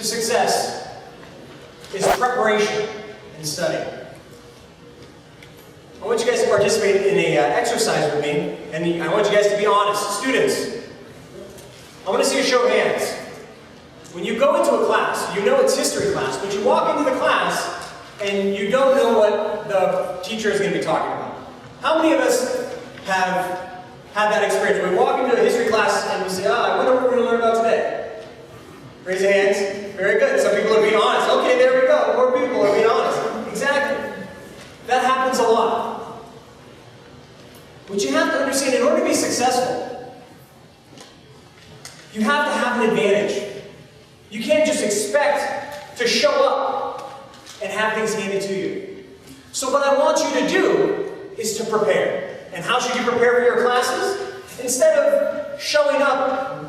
to success is preparation and study. I want you guys to participate in an exercise with me, and I want you guys to be honest. Students, I want to see a show of hands. When you go into a class, you know it's history class, but you walk into the class and you don't know what the teacher is going to be talking about. How many of us have had that experience where we walk into a history class and we say, I wonder what we're going to learn about today? Raise your hands. Very good. Some people are being honest. Okay, there we go. More people are being honest. Exactly. That happens a lot. What you have to understand, in order to be successful, you have to have an advantage. You can't just expect to show up and have things handed to you. So what I want you to do is to prepare. And how should you prepare for your classes? Instead of showing up,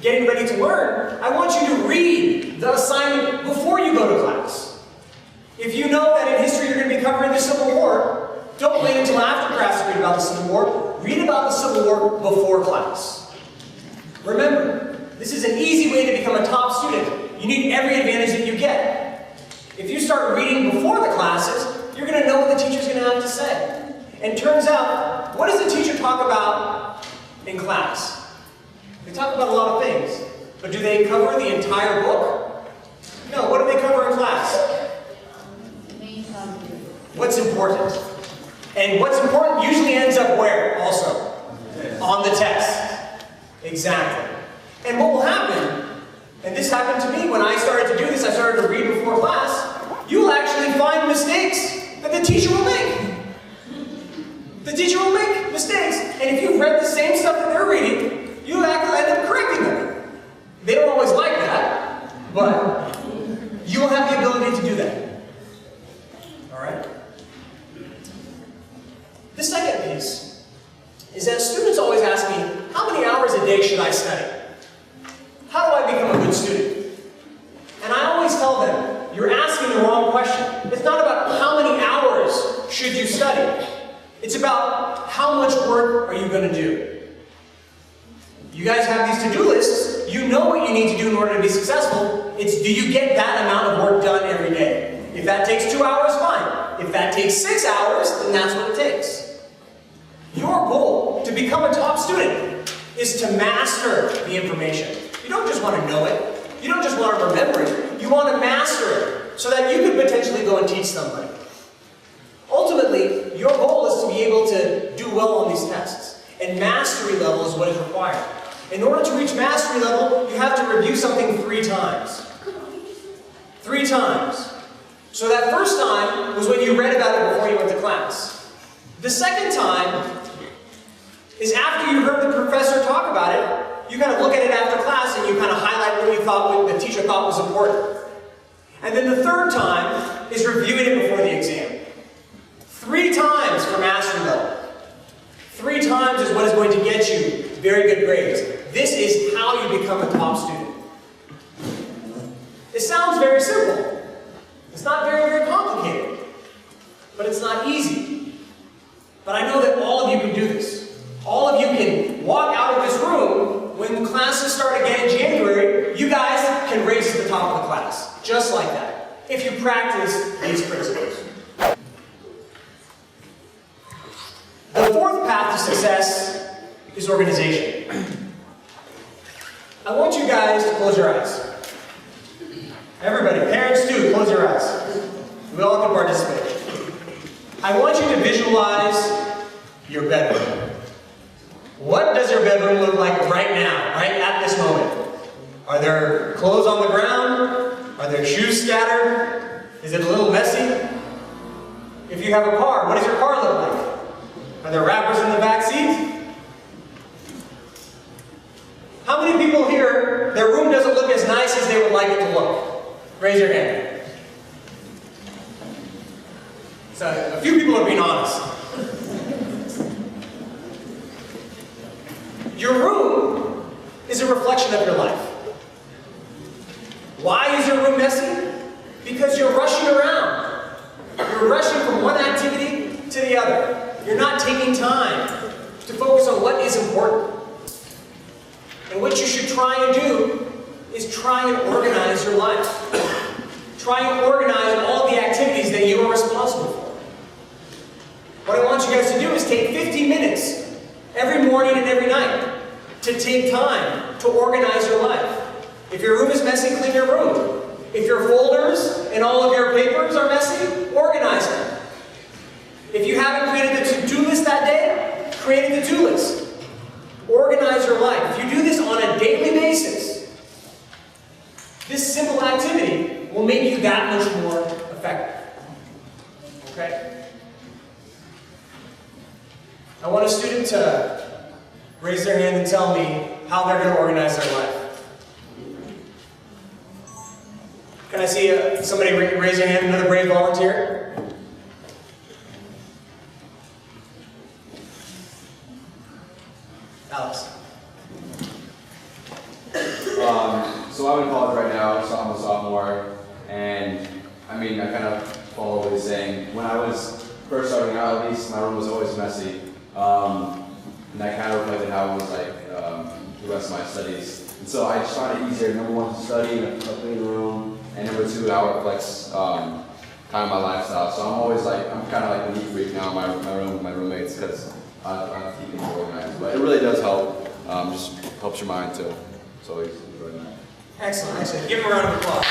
getting ready to learn, I want you to read the assignment before you go to class. If you know that in history you're going to be covering the Civil War, don't wait until after class to read about the Civil War. Read about the Civil War before class. Remember, this is an easy way to become a top student. You need every advantage that you get. If you start reading before the classes, you're going to know what the teacher's going to have to say. And turns out, what does the teacher talk about in class? They talk about a lot of things. But do they cover the entire book? No, what do they cover in class? What's important. And what's important usually ends up where also? On the test. Exactly. And what will happen, and this happened to me when I started to do this, I started to read before class, you will actually find mistakes that the teacher will make. The teacher will make mistakes, and if you've read the same stuff that they're reading, you actually end up correcting them. They don't always like that, but you will have the ability to do that. Alright? The second piece is that students always ask me, how many hours a day should I study? How do I become a good student? And I always tell them, you're asking the wrong question. It's not about how many hours should you study. It's about how much work are you going to do. You guys have these to-do lists. You know what you need to do in order to be successful. It's, do you get that amount of work done every day? If that takes 2 hours, fine. If that takes 6 hours, then that's what it takes. Your goal to become a top student is to master the information. You don't just want to know it. You don't just want to remember it. You want to master it so that you could potentially go and teach somebody. Ultimately, your goal is to be able to do well on these tests. And mastery level is what is required. In order to reach mastery level, you have to review something 3 times. 3 times. So that first time was when you read about it before you went to class. The second time is after you heard the professor talk about it, you kind of look at it after class and you kind of highlight what you thought, what the teacher thought was important. And then the third time is reviewing it before the exam. 3 times for mastery level. 3 times is what is going to get you very good grades. This is how you become a top student. It sounds very simple. It's not very, very complicated. But it's not easy. But I know that all of you can do this. All of you can walk out of this room when the classes start again in January. You guys can race to the top of the class. Just like that. If you practice these principles. The fourth path to success is organization. I want you guys to close your eyes. Everybody, parents too, close your eyes. We all can participate. I want you to visualize your bedroom. What does your bedroom look like right now, right at this moment? Are there clothes on the ground? Are there shoes scattered? Is it a little messy? If you have a car, what does your car look like? Are there wrappers in the back seat? How many people here, their room doesn't look as nice as they would like it to look? Raise your hand. So a few people are being honest. Your room is a reflection of your life. Why is your room messy? Because you're rushing around. You're rushing from one activity to the other. You're not taking time to focus on what is important. And what you should try and do is try and organize your life. Try and organize all the activities that you are responsible for. What I want you guys to do is take 15 minutes every morning and every night to take time to organize your life. If your room is messy, clean your room. If your folders and all of your papers are messy, organize them. If you haven't created the to-do list that day, create a to-do list. Organize your life. If you do this on a daily basis, this simple activity will make you that much more effective. Okay? I want a student to raise their hand and tell me how they're going to organize their life. Can I see somebody raise their hand, another brave volunteer? Alex. So I'm in college right now, so I'm a sophomore, and I mean, I kind of follow what he's saying. When I was first starting out, at least, my room was always messy, and that kind of reflected how it was like the rest of my studies. And so I just found it easier, number one, to study in a clean room, and number two, how it reflects kind of my lifestyle. So I'm always like, I'm kind of like a neat freak now in my room with my roommates, because I have to keep things organized. But it really does help, just helps your mind too. So he's enjoying that. Excellent, excellent. Give him a round of applause.